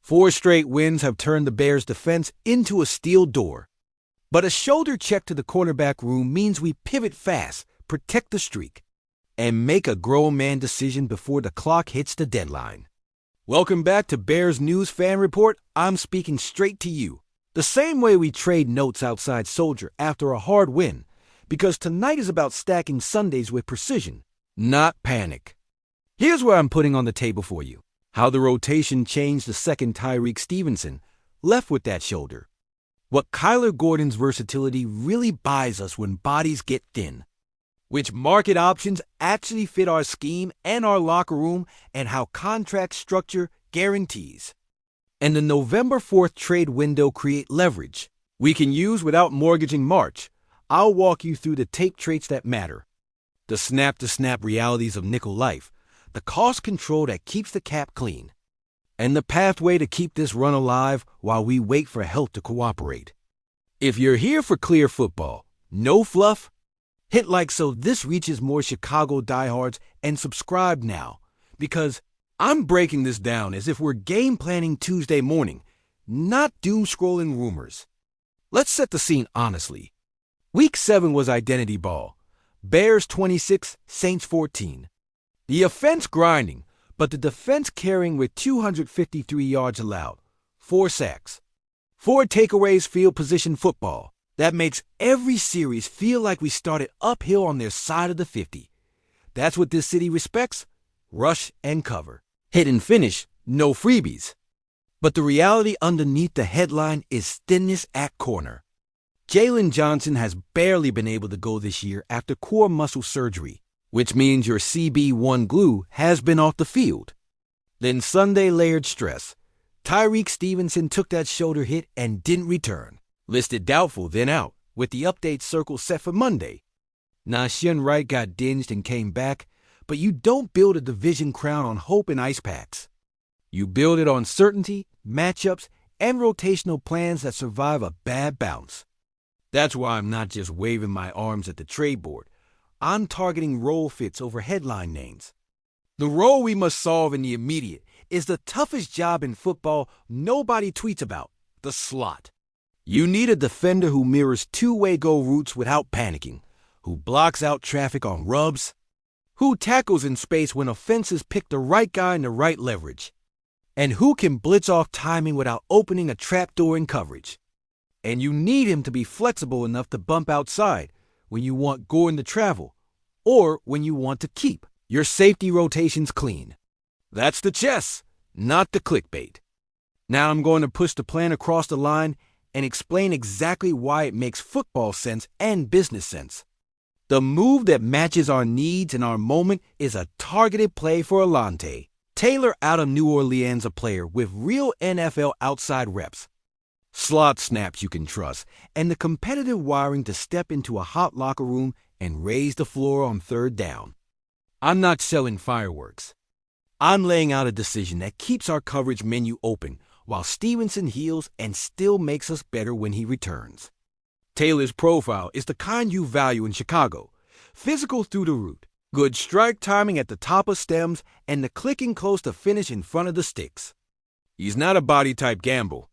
4 straight wins have turned the Bears' defense into a steel door. But a shoulder check to the cornerback room means we pivot fast, protect the streak, and make a grown man decision before the clock hits the deadline. Welcome back to Bears News Fan Report. I'm speaking straight to you, the same way we trade notes outside Soldier after a hard win, because tonight is about stacking Sundays with precision, not panic. Here's what I'm putting on the table for you: how the rotation changed the second Tyreek Stevenson left with that shoulder, what Kyler Gordon's versatility really buys us when bodies get thin, which market options actually fit our scheme and our locker room, and how contract structure guarantees. And the November 4th trade window create leverage we can use without mortgaging March. I'll walk you through the tape traits that matter, the snap-to-snap realities of nickel life, the cost control that keeps the cap clean, and the pathway to keep this run alive while we wait for health to cooperate. If you're here for clear football, no fluff, hit like so this reaches more Chicago diehards, and subscribe now, because I'm breaking this down as if we're game planning Tuesday morning, not doom-scrolling rumors. Let's set the scene honestly. Week 7 was identity ball. Bears 26, Saints 14. The offense grinding, but the defense carrying with 253 yards allowed, 4 sacks, 4 takeaways, field position football. That makes every series feel like we started uphill on their side of the 50. That's what this city respects: rush and cover. Hit and finish, no freebies. But the reality underneath the headline is thinness at corner. Jalen Johnson has barely been able to go this year after core muscle surgery, which means your CB1 glue has been off the field. Then Sunday layered stress. Tyreek Stevenson took that shoulder hit and didn't return. Listed doubtful, then out, with the update circle set for Monday. Nashin Wright got dinged and came back, but you don't build a division crown on hope and ice packs. You build it on certainty, matchups, and rotational plans that survive a bad bounce. That's why I'm not just waving my arms at the trade board. I'm targeting role fits over headline names. The role we must solve in the immediate is the toughest job in football nobody tweets about: the slot. You need a defender who mirrors two-way go routes without panicking, who blocks out traffic on rubs, who tackles in space when offenses pick the right guy in the right leverage, and who can blitz off timing without opening a trapdoor in coverage. And you need him to be flexible enough to bump outside when you want Gordon to travel, or when you want to keep your safety rotations clean. That's the chess, not the clickbait. Now I'm going to push the plan across the line and explain exactly why it makes football sense and business sense. The move that matches our needs and our moment is a targeted play for Alante Taylor out of New Orleans, a player with real NFL outside reps, slot snaps you can trust, and the competitive wiring to step into a hot locker room and raise the floor on third down. I'm not selling fireworks. I'm laying out a decision that keeps our coverage menu open while Stevenson heals and still makes us better when he returns. Taylor's profile is the kind you value in Chicago: physical through the root, good strike timing at the top of stems, and the clicking close to finish in front of the sticks. He's not a body-type gamble.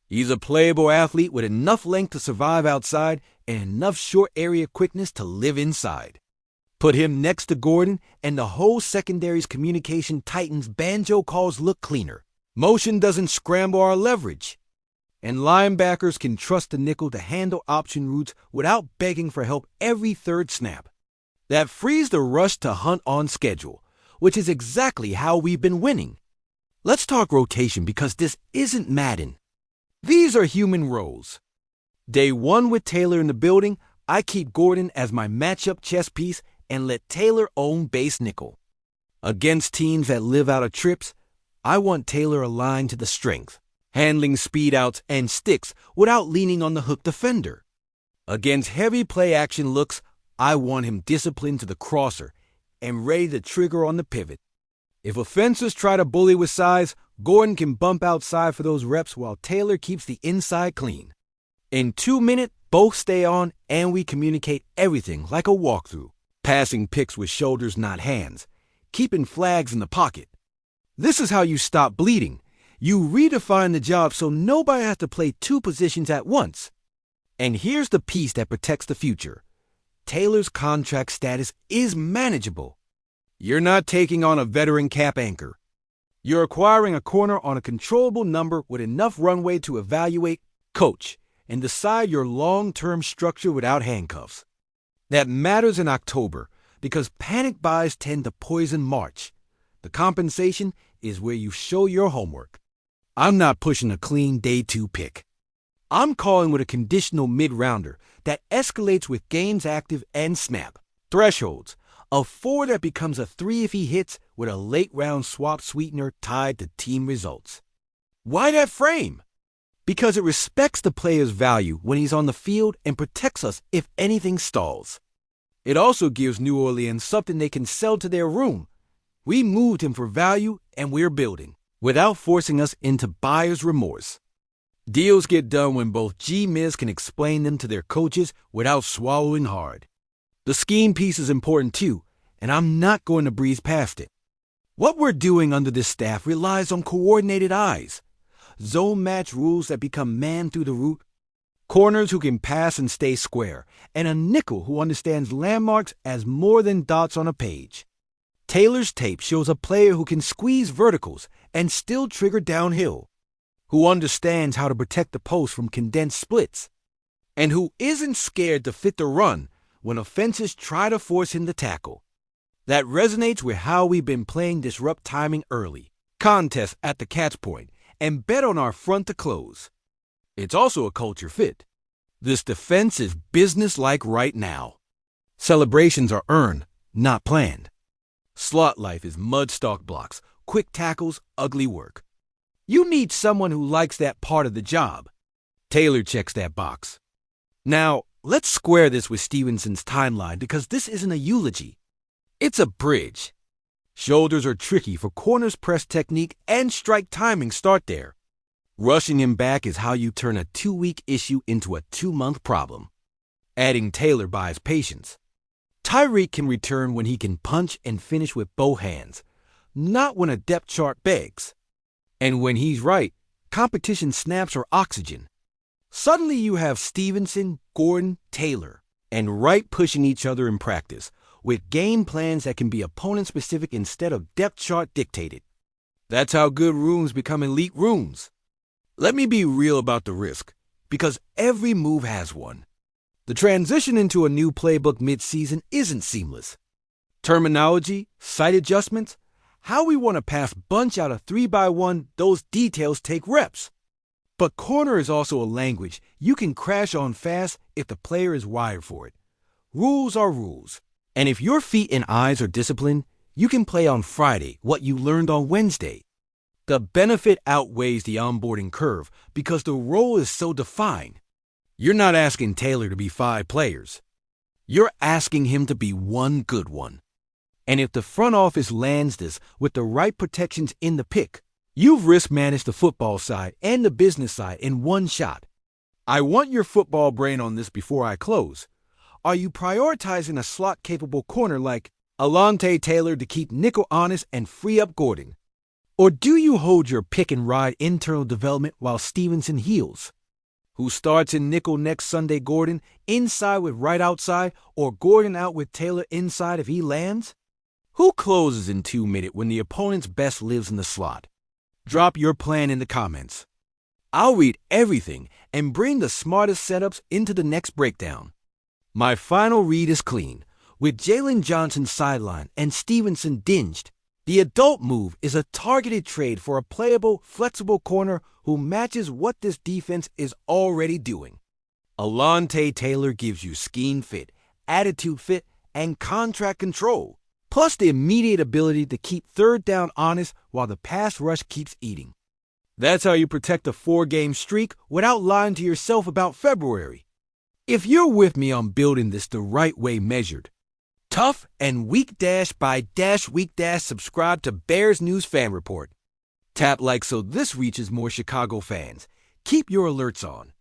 He's a playable athlete with enough length to survive outside and enough short area quickness to live inside. Put him next to Gordon, and the whole secondary's communication tightens. Banjo calls look cleaner. Motion doesn't scramble our leverage. And linebackers can trust the nickel to handle option routes without begging for help every third snap. That frees the rush to hunt on schedule, which is exactly how we've been winning. Let's talk rotation, because this isn't Madden. These are human roles. Day 1 with Taylor in the building, I keep Gordon as my matchup chess piece and let Taylor own base nickel. Against teams that live out of trips, I want Taylor aligned to the strength, handling speed outs and sticks without leaning on the hook defender. Against heavy play action looks, I want him disciplined to the crosser and ready to trigger on the pivot. If offenses try to bully with size, Gordon can bump outside for those reps while Taylor keeps the inside clean. In 2 minutes, both stay on and we communicate everything like a walkthrough. Passing picks with shoulders, not hands. Keeping flags in the pocket. This is how you stop bleeding. You redefine the job so nobody has to play two positions at once. And here's the piece that protects the future. Taylor's contract status is manageable. You're not taking on a veteran cap anchor. You're acquiring a corner on a controllable number with enough runway to evaluate, coach, and decide your long-term structure without handcuffs. That matters in October because panic buys tend to poison March. The compensation is where you show your homework. I'm not pushing a clean day 2 pick. I'm calling with a conditional mid-rounder that escalates with games active and snap. Thresholds. A 4 that becomes a 3 if he hits with a late-round swap sweetener tied to team results. Why that frame? Because it respects the player's value when he's on the field and protects us if anything stalls. It also gives New Orleans something they can sell to their room. We moved him for value and we're building, without forcing us into buyer's remorse. Deals get done when both G-Miz can explain them to their coaches without swallowing hard. The scheme piece is important too, and I'm not going to breeze past it. What we're doing under this staff relies on coordinated eyes, zone match rules that become man through the route, corners who can pass and stay square, and a nickel who understands landmarks as more than dots on a page. Taylor's tape shows a player who can squeeze verticals and still trigger downhill, who understands how to protect the post from condensed splits, and who isn't scared to fit the run when offenses try to force him to tackle. That resonates with how we've been playing disrupt timing early, contests at the catch point, and bet on our front to close. It's also a culture fit. This defense is business-like right now. Celebrations are earned, not planned. Slot life is mud-stalk blocks, quick tackles, ugly work. You need someone who likes that part of the job. Taylor checks that box. Now, let's square this with Stevenson's timeline because this isn't a eulogy. It's a bridge. Shoulders are tricky for corners press technique and strike timing start there. Rushing him back is how you turn a 2-week issue into a 2-month problem. Adding Taylor buys patience. Tyreek can return when he can punch and finish with both hands, not when a depth chart begs. And when he's right, competition snaps are oxygen. Suddenly you have Stevenson, Gordon, Taylor, and Wright pushing each other in practice, with game plans that can be opponent-specific instead of depth chart dictated. That's how good rooms become elite rooms. Let me be real about the risk, because every move has one. The transition into a new playbook mid-season isn't seamless. Terminology, site adjustments, how we want to pass bunch out a 3x1, those details take reps. But corner is also a language you can crash on fast if the player is wired for it. Rules are rules. And if your feet and eyes are disciplined, you can play on Friday what you learned on Wednesday. The benefit outweighs the onboarding curve because the role is so defined. You're not asking Taylor to be 5 players. You're asking him to be one good one. And if the front office lands this with the right protections in the pick, you've risk managed the football side and the business side in one shot. I want your football brain on this before I close. Are you prioritizing a slot-capable corner like Alante Taylor to keep nickel honest and free up Gordon? Or do you hold your pick-and-ride internal development while Stevenson heals? Who starts in nickel next Sunday, Gordon inside with Wright outside, or Gordon out with Taylor inside if he lands? Who closes in 2 minutes when the opponent's best lives in the slot? Drop your plan in the comments. I'll read everything and bring the smartest setups into the next breakdown. My final read is clean. With Jalen Johnson sidelined and Stevenson dinged, the adult move is a targeted trade for a playable, flexible corner who matches what this defense is already doing. Alante Taylor gives you scheme fit, attitude fit, and contract control, plus the immediate ability to keep third down honest while the pass rush keeps eating. That's how you protect a 4-game streak without lying to yourself about February. If you're with me on building this the right way measured, tough and week dash by dash week dash subscribe to Bears News Fan Report. Tap like so this reaches more Chicago fans. Keep your alerts on.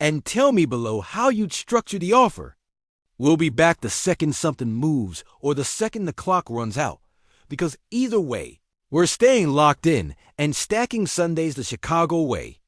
And tell me below how you'd structure the offer. We'll be back the second something moves or the second the clock runs out. Because either way, We're staying locked in and stacking Sundays the Chicago way.